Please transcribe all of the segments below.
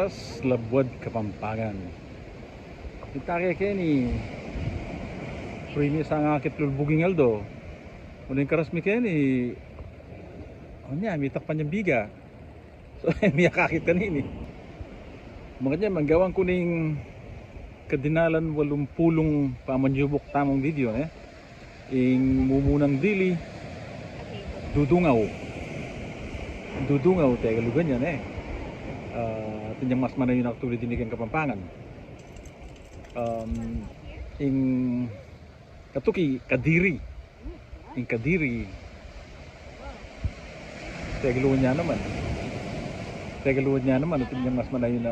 Karas Labuad Kapampangan. Kita kaya ni Primi sa nga kitlulbuging aldo. Uling karas mi kaya ni niya, may takpan niyang biga. So, may kakit kanini. Makanya manggawang kuning kadinalan walumpulong pamanjubok tamang video ing mumunang dili dudungaw tayo galugan yan tinyang mas manay yung nakatulid dinigang Kapampangan ing katuki kadiri ing kadiri tayo galugan niya naman at tinyang mas manay yung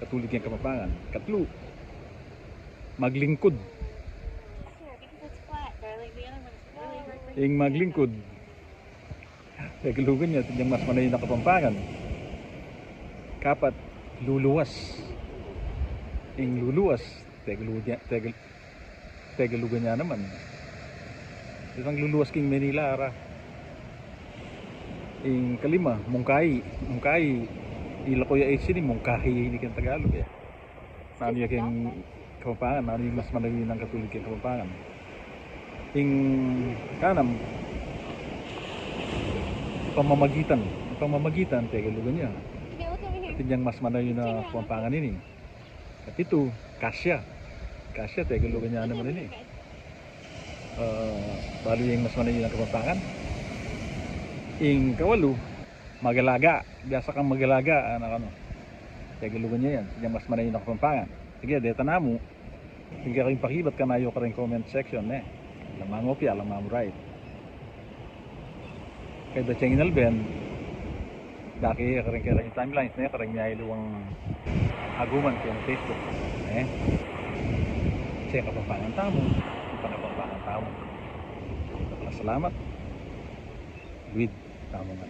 katulid ng Kapampangan. Katlo, maglingkod ing maglingkod tagalugan niya tinyang mas manay na Kapampangan. Kapat, luluwas ing luluwas tagalugan niya naman isang luluwas king Manila ara. Ing kalima mungkahi ila ko ya sini mungkahi ini kan Tagalog nano ya king Kapampangan, nano yung mas manay ng katulid king Kapampangan. Ing kanam pamamagitan tagalugan niya tinyang mas manay na Kapampangan ini. At ito kasya tagalugan niya naman ini bali yung mas manay na Kapampangan. Ing kawalo magalaga, biasa kang magalaga tagalugan niya yan tinyang mas manay na Kapampangan. Sige, deta namo sige kayong pakibat ka na yung karing comment section lamang opya, lamang right kaya da channel ben daki karing karing timelines karing niya iluwang aguman kaya ng Facebook siya Kapampangan tamo Kapampangan tamo salamat with tamo nga.